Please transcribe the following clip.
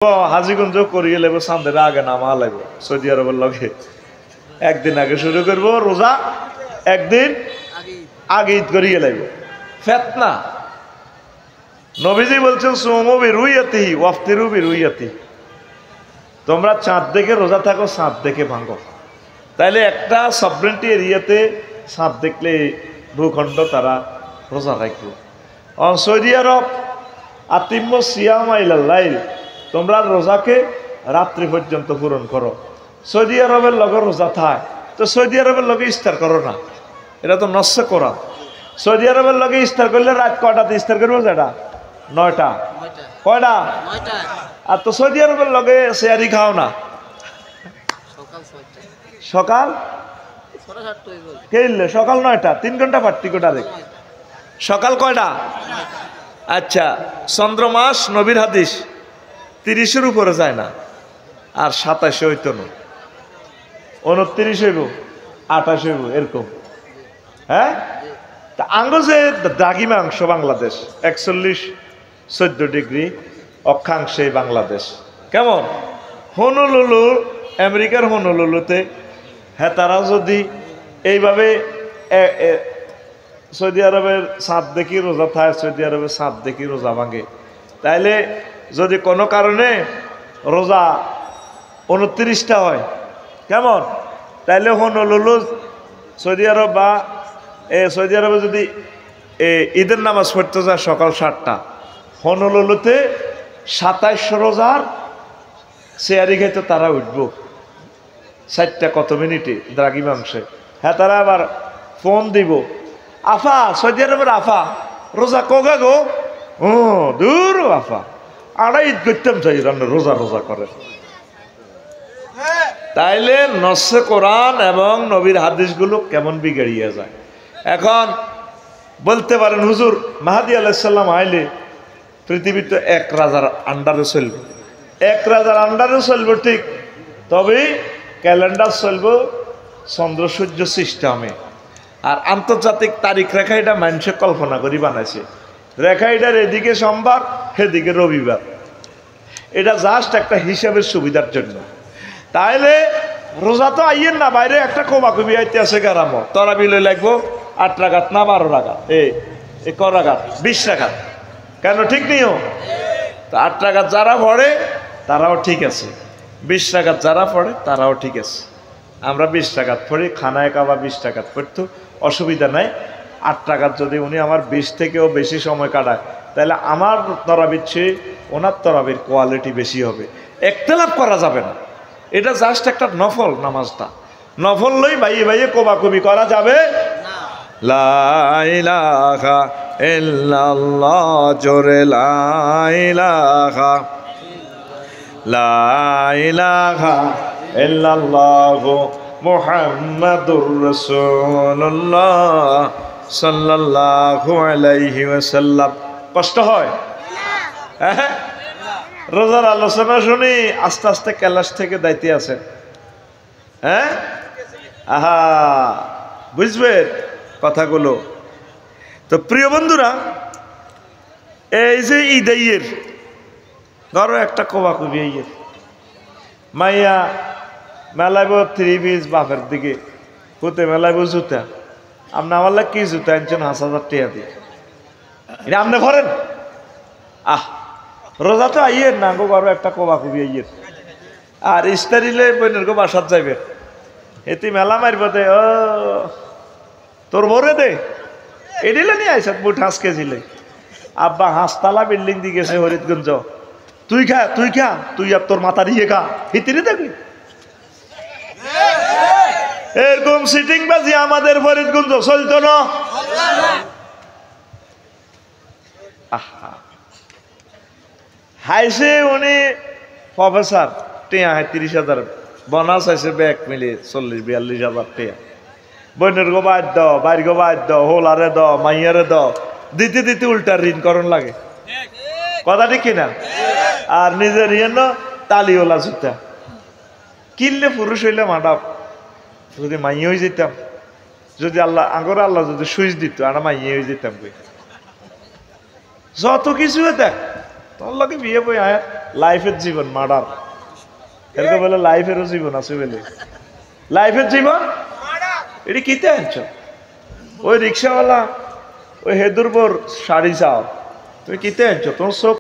হাজিগঞ্জ করিয়ে লেব সামনের আগে নামা লাগবে সৌদি আরবের লগে একদিন আগে শুরু করব রোজা একদিন আগে ঈদ করিয়ে লাগবে ফেতনা নবীজি বলছেন সুমু বিরুইয়াতি ওয়াফতিরু বিরুইয়াতি তোমরা চাঁদ দেখে রোজা থাকো চাঁদ দেখে ভাঙো তাইলে একটা সবরেন্টি এরিয়াতে চাঁদ দেখলে ভূখণ্ড তারা রোজা রাখবে সৌদি আরব আতিম্য সিয়াম ইলাল্লাইল তোমরা রোজাকে রাত্রি পর্যন্ত পূরণ করো সৌদি আরবের লগে রোজা থাক তো সৌদি আরবের লগে ইফতার করো না এটা তো নস্য করা সৌদি আরবের লগে ইফতার করলে রাত কয়টাতে ইফতার করবো যেটা 9টা কয়টা আর তো সৌদি আরবের লগে শেয়ারি খাও না সকাল খেললে সকাল 9টা 3 ঘন্টা পার্থক্যটা দেখ সকাল কয়টা আচ্ছা চন্দ্রমাস নবীর হাদিস 30-এর উপরে যায় না আর 27 হইতো না 29 হইব 28 হইব এরকম হ্যাঁ তা আঙ্গুজে দ্রাঘিমাংশ বাংলাদেশ 41-14 ডিগ্রি অক্ষাংশে বাংলাদেশ কেমন হনুলুলু আমেরিকার হনুলুলুতে হ্যাঁ তারা যদি এইভাবে সৌদি আরবের চাঁদ দেখি রোজা থাকে সৌদি আরবের চাঁদ দেখি রোজা ভাঙে তাইলে যদি কোনো কারণে রোজা 29টা হয় কেমন তাইলে হনুলুলু সৌদি আরব বা সৌদি আরবে যদি ঈদের নামাজ পড়তে যায় সকাল 7টা হনুলুলুতে 27 রোজার শেয়ারি খাইতে তারা উঠবো 4টা কত মিনিটে দ্রাঘিমাংশে হ্যাঁ তারা আবার ফোন দিব আফা সৌদি আরবের আফা রোজা কগা গো ও দূর আফা আড়াই ঈদ করতাম চাই রোজা রোজা করে তাইলে নস্যে কোরআন এবং নবীর হাদিসগুলো কেমন বিগড়িয়ে যায় এখন বলতে পারেন হুজুর মাহাদি আলাইহিস সালাম আইলে পৃথিবী তো 1 রাজার আন্ডারে চলবে 1 রাজার আন্ডারে চলবে ঠিক তবে ক্যালেন্ডার চলবে চন্দ্র সূর্য সিস্টেমে আর আন্তর্জাতিক তারিখ রেখা এটা মানুষে কল্পনা করি বানাইছে রেখা এটার এদিকে সোমবার সেদিকে রবিবার এটা জাস্ট একটা হিসাবের সুবিধার জন্য তাইলে রোজা তো আইয়েন না বাইরে একটা কমাকমি আইতে আছে গারাম তরা বিলে লাগবো 8 রাকাত না 12 রাকাত এই ক রাকাত 20 রাকাত কেন ঠিক নিও তো 8 রাকাত যারা পড়ে তারাও ঠিক আছে 20 রাকাত যারা পড়ে তারাও ঠিক আছে আমরা 20 রাকাত পড়ি খানায় কাবা 20 রাকাত পড়তো অসুবিধা নাই 8 রাকাত যদি উনি আমার 20 থেকেও বেশি সময় কাটায় তাহলে আমার তরাবির চেয়ে ওনার তরাবির কোয়ালিটি বেশি হবে একতলাপ করা যাবে না এটা জাস্ট একটা নফল নামাজটা নফল লই ভাইয়ে ভাইয়ে কোবাকুবি করা যাবে লা ইলাহা ইল্লাল্লাহ জোরে লা ইলাহা ইল্লাল্লাহ মুহাম্মাদুর রাসূলুল্লাহ সাল্লাল্লাহু আলাইহি ওয়াসাল্লাম কষ্ট হয় হ্যাঁ রোজার আলোচনা শুনি আস্তে আস্তে ক্যালাস থেকে দাইতে আছেন হ্যাঁ আহা বুঝবেন কথাগুলো তো প্রিয় বন্ধুরা এই যে ঈদের ধরো একটা কোবাকুবি ইয়ের মাইয়া মেলাইব 3 পিস বাপের দিকে কোতে মেলাইব জুতা আপনি আমার লাগে কি জুতা আনছেন 5,000 টাকা দিয়ে এটা আপনি ভরেন রোজা তো আইয়ের না গো ঘরে একটা কোবাকুবি আইয়ের আর ইস্তারিলে বোনের গো বাসাত যাইবে এতে মেলা মারব দে ও তোর ভরে দে এডিলে নিয়ে আইসাত মুঠ হাঁস কেজিলে আব্বা হাঁসতলা বিল্ডিং দিয়ে গেছে হরিদগঞ্জ তুই খা তুই আর তোর মাথা দিয়ে খা ভিতরে দেখবি এরকম সিটিং বাজি আমাদের ফরিদগঞ্জ চলতো না হাইছে উনি প্রফেসর টিয়া 30,000 বোনাস আছে ব্যাগ মিলে 40-42,000 টাকা বইনের গো বাদ দাও বাইর গো বাদ দাও হোলারে দাও মাইয়ারে দাও দিতে দিতে উল্টা ঋণ করণ লাগে কথা ঠিক কিনা আর নিজের ইয়ে তালিওলা জুতা কিনলে পুরুষ হইলে মাডাপ যদি মাইয়ে হয়ে যেতাম যদি আল্লাহ আগরে আল্লাহ যদি সুইচ দিত আমরা মাইয়ে হয়ে যেতাম যত কিছু দেখ তোর লগে বিয়ে বই আয়া লাইফের জীবন মার্ডার, এরকম বলে লাইফেরও জীবন আছে বলে লাইফের জীবন এটি কিতে আনছ? ওই রিক্সাওয়ালা ওই হেদুরপুর শাড়ি চাও, তুমি কিতে আনছো? তোমার চোখ